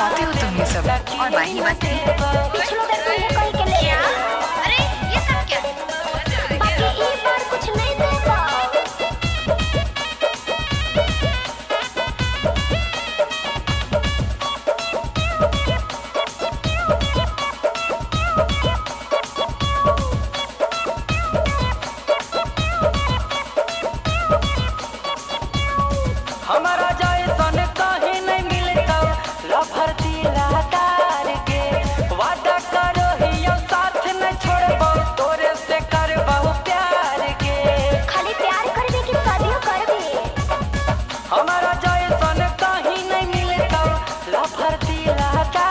लाते हो तुम ये सब और मायने बातें। पिछलो बार तुमने कही के ले क्या? अरे ये सब क्या? बाकी ई बार कुछ नहीं देगा। हमारा जैसन कहीं नहीं मिलता लफर दिलादार के वादा करो हियो साथ न छोड़बो तोरे से करबो प्यार के खाली प्यार करबे कि शादियो करबे? हमारा जैसन कहीं नहीं मिलता लफर दिलादार